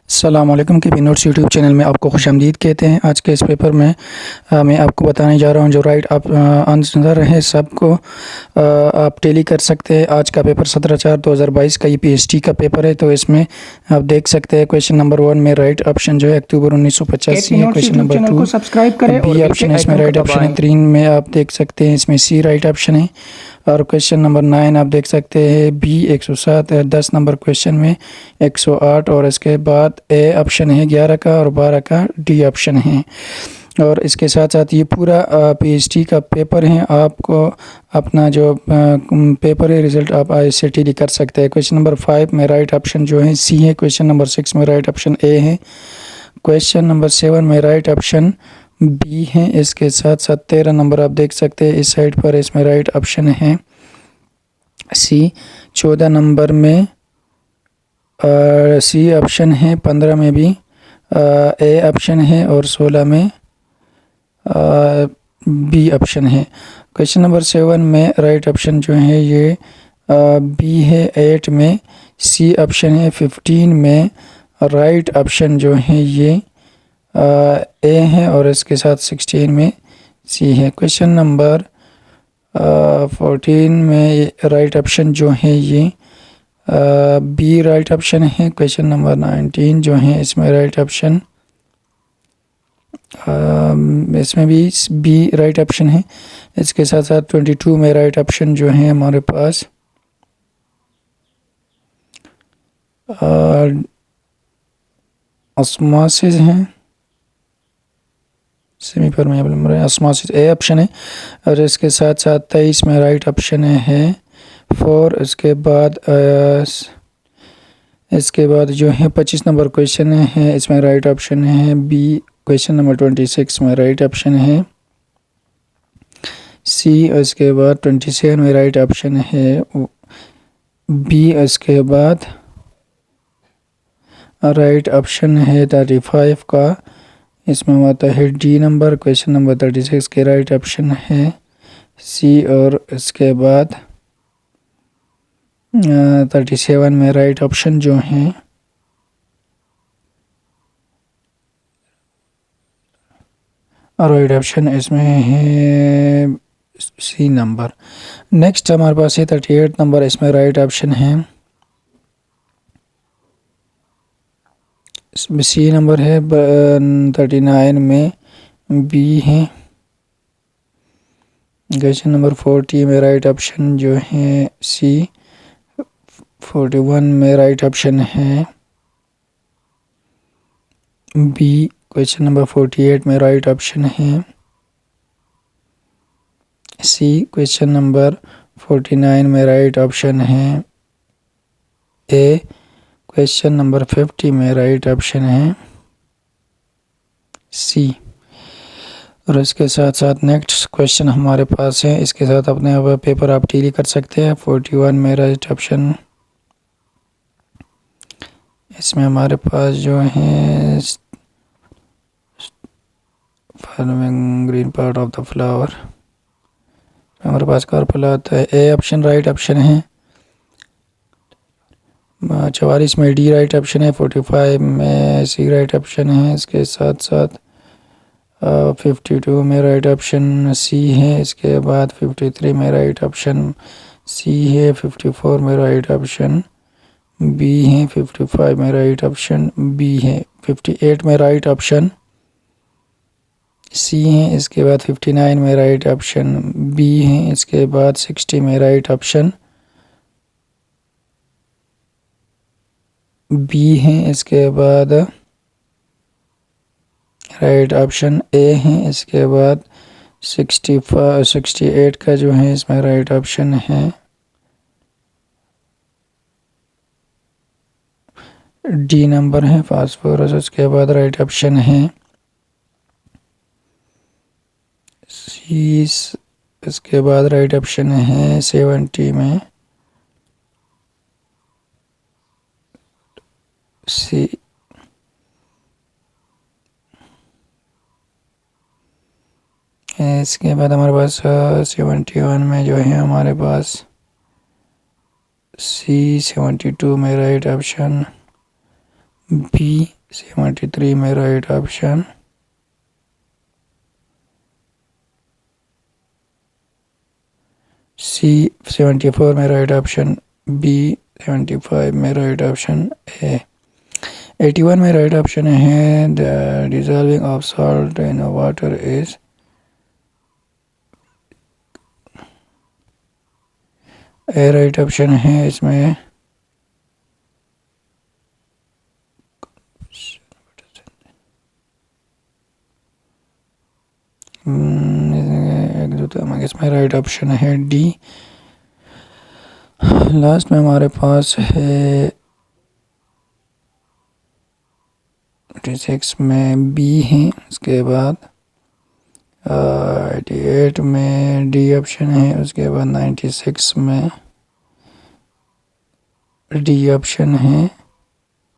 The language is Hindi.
अस्सलाम वालेकुम के नोट्स यूट्यूब चैनल में आपको खुशामदीद कहते हैं। आज के इस पेपर में मैं आपको बताने जा रहा हूं जो राइट आप आंसर है सबको आप टैली कर सकते हैं। आज का पेपर 17/4/2022 का ये पीएचडी का पेपर है। तो इसमें आप देख सकते हैं क्वेश्चन नंबर 1 में राइट ऑप्शन जो है अक्टूबर 1985 है। क्वेश्चन नंबर 2 सब्सक्राइब करें बी ऑप्शन है, इसमें राइट ऑप्शन है। 3 में आप देख सकते हैं इसमें सी राइट ऑप्शन है। और क्वेश्चन नंबर 9 आप देख सकते हैं बी 107 है। 10 नंबर क्वेश्चन में 108 और इसके बाद ए ऑप्शन है 11 का और 12 का डी ऑप्शन है। और इसके साथ साथ ये पूरा पीएचडी का पेपर है। आपको अपना जो पेपर है रिज़ल्ट आप ICT कर सकते हैं। क्वेश्चन नंबर 5 में राइट ऑप्शन जो है सी है। क्वेश्चन नंबर 6 में राइट ऑप्शन ए है। क्वेश्चन नंबर 7 में राइट ऑप्शन बी है। इसके साथ साथ 13 नंबर आप देख सकते हैं इस साइड पर, इसमें राइट ऑप्शन है सी। 14 नंबर में सी ऑप्शन है। 15 में भी ए ऑप्शन है और 16 में बी ऑप्शन है। क्वेश्चन नंबर 7 में राइट ऑप्शन जो है ये बी है। 8 में सी ऑप्शन है। 15 में राइट ऑप्शन जो है ये ए है और इसके साथ 16 में सी है। क्वेश्चन नंबर 14 में राइट ऑप्शन जो है ये बी राइट ऑप्शन है। क्वेश्चन नंबर 19 जो है इसमें राइट ऑप्शन इसमें भी बी राइट ऑप्शन है। इसके साथ साथ 22 में राइट ऑप्शन जो है हमारे पास ऑस्मोसिस है। Semi permeable osmosis A option है। और इसके साथ साथ 23 में राइट ऑप्शन है 4। इसके बाद जो है 25 नंबर क्वेश्चन है इसमें राइट ऑप्शन है बी। क्वेश्चन नंबर 26 में राइट ऑप्शन है सी। और इसके बाद 27 में राइट ऑप्शन है बी। इसके बाद राइट ऑप्शन है 35 का, इसमें आता है डी नंबर। क्वेश्चन नंबर 36 के राइट ऑप्शन है सी। और इसके बाद 37 में राइट ऑप्शन जो है राइट ऑप्शन इसमें है सी नंबर। नेक्स्ट हमारे पास है 38 नंबर, इसमें राइट ऑप्शन है सी नंबर है। 39 में बी है। क्वेश्चन नंबर 40 में राइट ऑप्शन जो है सी। 41 में राइट ऑप्शन है बी। क्वेश्चन नंबर 48 में राइट ऑप्शन है सी। क्वेश्चन नंबर 49 में राइट ऑप्शन है ए। क्वेश्चन नंबर 50 में राइट ऑप्शन है सी। और इसके साथ साथ नेक्स्ट क्वेश्चन हमारे पास है, इसके साथ अपने पेपर आप टैली कर सकते हैं। 41 में राइट ऑप्शन इसमें हमारे पास जो है following green part of the flower हमारे पास कार्पल आता है। ए ऑप्शन राइट ऑप्शन है। 44 में डी राइट ऑप्शन है। 45 में सी राइट ऑप्शन है। इसके साथ साथ 52 में राइट ऑप्शन सी है। इसके बाद 53 में राइट ऑप्शन सी है। 54 में राइट ऑप्शन बी है। 55 में राइट ऑप्शन बी है। 58 में राइट ऑप्शन सी है। इसके बाद 59 में राइट ऑप्शन बी है। इसके बाद 60 में राइट ऑप्शन बी है। इसके बाद राइट ऑप्शन ए है। इसके बाद 68 का जो है इसमें राइट ऑप्शन है डी नंबर है फास्फोरस। उसके बाद राइट ऑप्शन है सी। इसके बाद राइट ऑप्शन है 70 में सी। इसके बाद हमारे पास 71 में जो है हमारे पास सी। 72 में राइट ऑप्शन बी 73 में राइट ऑप्शन, सी 74 में राइट ऑप्शन, बी 75 में राइट ऑप्शन, ए 81 में राइट ऑप्शन है the dissolving of salt in water is, A right option है इसमें। इसमें राइट ऑप्शन है डी। लास्ट में हमारे पास है 86 में बी है, उसके बाद 88 में डी ऑप्शन है, उसके बाद 96 में डी ऑप्शन है,